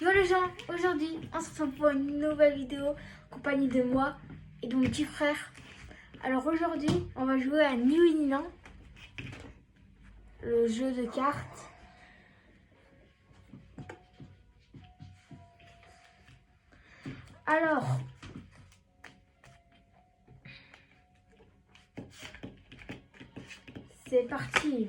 Yo les gens, aujourd'hui on se retrouve pour une nouvelle vidéo en compagnie de moi et de mon petit frère. Alors aujourd'hui on va jouer à Ni oui ni non, le jeu de cartes. Alors c'est parti.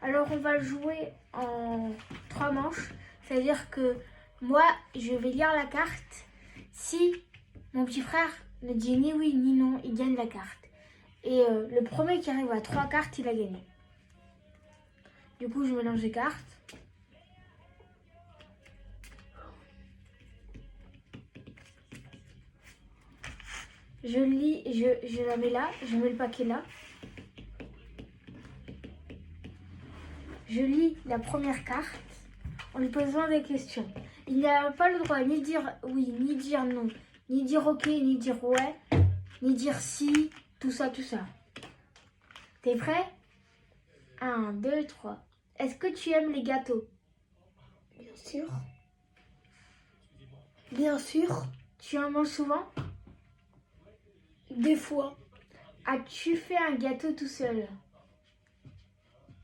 Alors on va jouer en 3 manches, c'est-à-dire que moi je vais lire la carte. Si mon petit frère me dit ni oui ni non, il gagne la carte. Et le premier qui arrive à 3 cartes, il a gagné. Du coup je mélange les cartes. Je lis, je la mets là, je mets le paquet là. Je lis la première carte en lui posant des questions. Il n'a pas le droit ni de dire oui, ni dire non, ni dire ok, ni dire ouais, ni dire si, tout ça, tout ça. T'es prêt? 1, 2, 3. Est-ce que tu aimes les gâteaux? Bien sûr. Bien sûr. Tu en manges souvent? Des fois. As-tu fait un gâteau tout seul?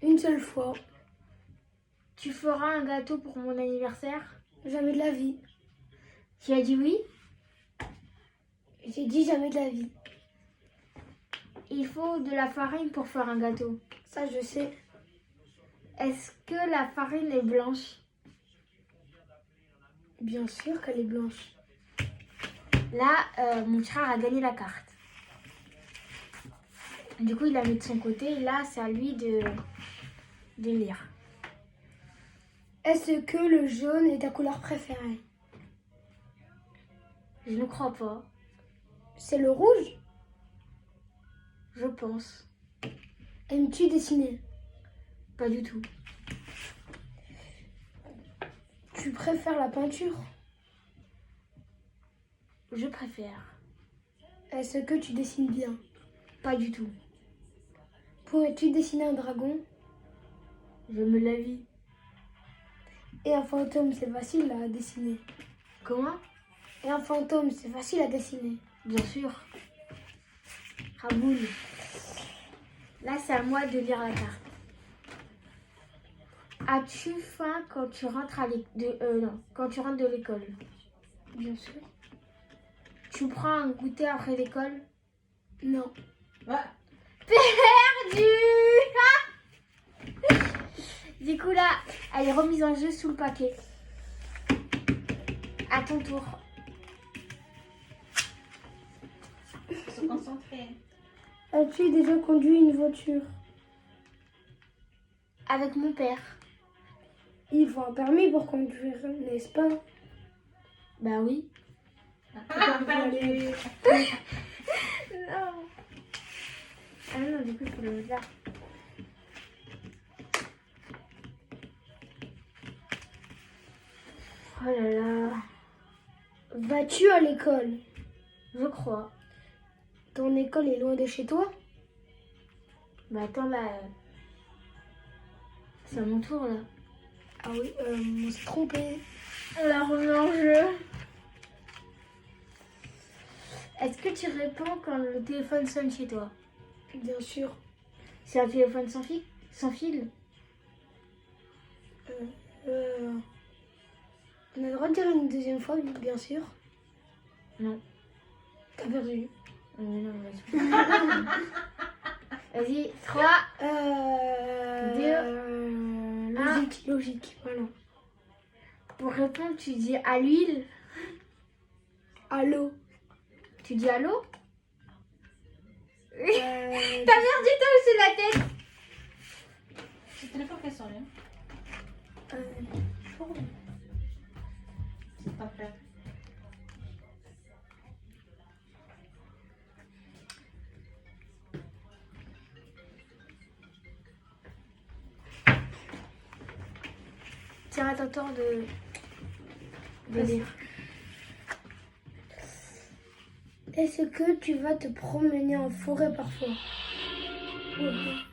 Une seule fois. Tu feras un gâteau pour mon anniversaire? Jamais de la vie. Tu as dit oui? J'ai dit jamais de la vie. Il faut de la farine pour faire un gâteau. Ça, je sais. Est-ce que la farine est blanche? Bien sûr qu'elle est blanche. Là, mon frère a gagné la carte. Du coup, il la mis de son côté. Et là, c'est à lui de lire. Est-ce que le jaune est ta couleur préférée? Je ne crois pas. C'est le rouge? Je pense. Aimes-tu dessiner? Pas du tout. Tu préfères la peinture? Je préfère. Est-ce que tu dessines bien? Pas du tout. Pourrais-tu dessiner un dragon? Je me la vis. Et un fantôme, c'est facile à dessiner. Comment? Et un fantôme, c'est facile à dessiner. Bien sûr. Raboul. Là, c'est à moi de lire la carte. As-tu faim quand tu rentres quand tu rentres de l'école? Bien sûr. Tu prends un goûter après l'école? Non. Perdu. Du coup là, elle est remise en jeu sous le paquet. À ton tour. Se concentrer. As-tu déjà conduit une voiture? Avec mon père. Il faut un permis pour conduire, n'est-ce pas? Bah oui. Perdu. Non. Ah non, du coup, il faut le mettre là. Oh là là. Vas-tu à l'école? Je crois. Ton école est loin de chez toi? Bah attends là. C'est à mon tour là. Ah oui, on s'est trompé. On l'a remis en jeu. Est-ce que tu réponds quand le téléphone sonne chez toi? Bien sûr. C'est un téléphone sans fil? Sans fil? On a le droit de dire une deuxième fois, oui, bien sûr. Non. T'as perdu. Non, vas-y. Vas-y, 3. Logique, logique, voilà. Pour répondre, tu dis à l'huile. Allô? Tu dis allô? T'as perdu toi aussi la tête. C'est le téléphone qui sonne. C'est pas prêt. Tiens, à ton tour de lire. Est-ce que tu vas te promener en forêt parfois? Oui.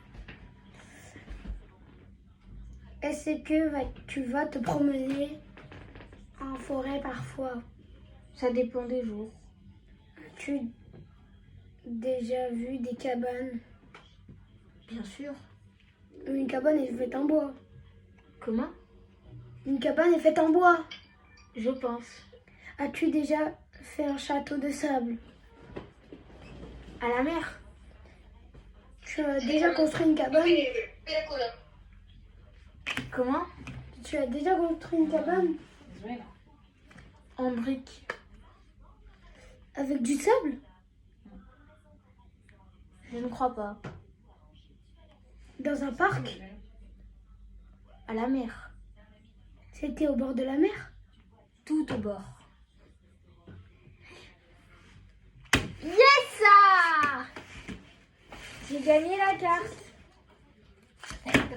Est-ce que tu vas te promener forêt parfois? Ça dépend des jours. As-tu déjà vu des cabanes? Bien sûr. Une cabane est faite en bois. Comment? Une cabane est faite en bois. Je pense. As-tu déjà fait un château de sable? À la mer. Tu as déjà construit une cabane? Comment? Tu as déjà construit une cabane En briques. avec du sable? Je ne crois pas. Dans un parc? À la mer. C'était au bord de la mer? Tout au bord. Yes! Ah, j'ai gagné la carte.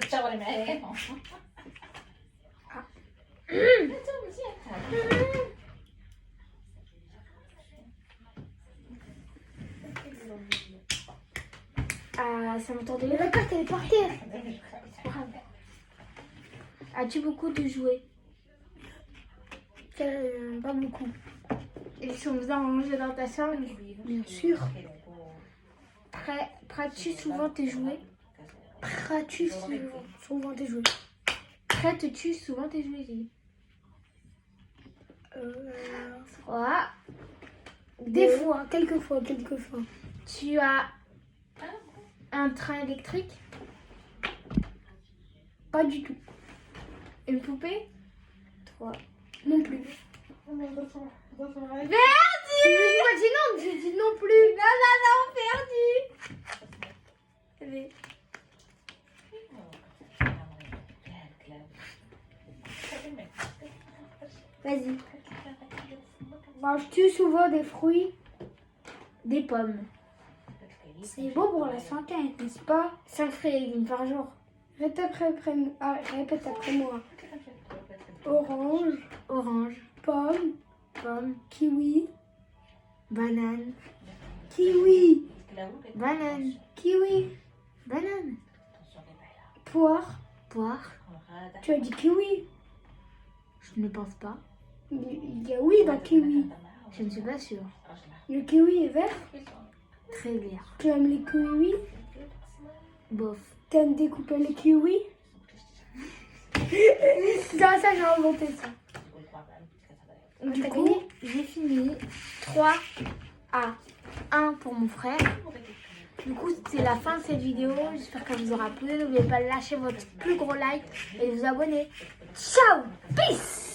Ciao, les mecs. Ah, ça m'entendait. Mais la carte elle est par terre. As-tu beaucoup de jouets? Pas beaucoup. Ils sont bien rangés dans ta chambre. Bien sûr. Prêtes-tu souvent tes jouets? Prêtes-tu souvent tes jouets? Prêtes-tu souvent tes jouets? J'ai dit. Trois. Des Deux. fois, quelquefois. Tu as un train électrique? Pas du tout. Une poupée? Trois. Non plus. Perdu! J'ai dit non plus. Non, perdu! Allez. Vas-y. Manges-tu souvent des fruits? Des pommes. C'est bon pour la santé, n'est-ce pas? 5 fruits et légumes par jour. Répète après moi. Orange, Orange, pomme, pomme, kiwi, banane, kiwi, banane, kiwi, banane, poire. poire. Tu as dit kiwi? Je ne pense pas. Il y a oui dans kiwi. Je ne suis pas sûre. Le kiwi est vert. Très vert. Tu aimes les kiwis? Bof. Tu aimes découper les kiwis? Non, ça j'ai inventé ça. Du T'as coup, gagné? j'ai fini 3 à 1 pour mon frère. Du coup, c'est la fin de cette vidéo. J'espère qu'elle vous aura plu. N'oubliez pas de lâcher votre plus gros like et de vous abonner. Ciao! Peace!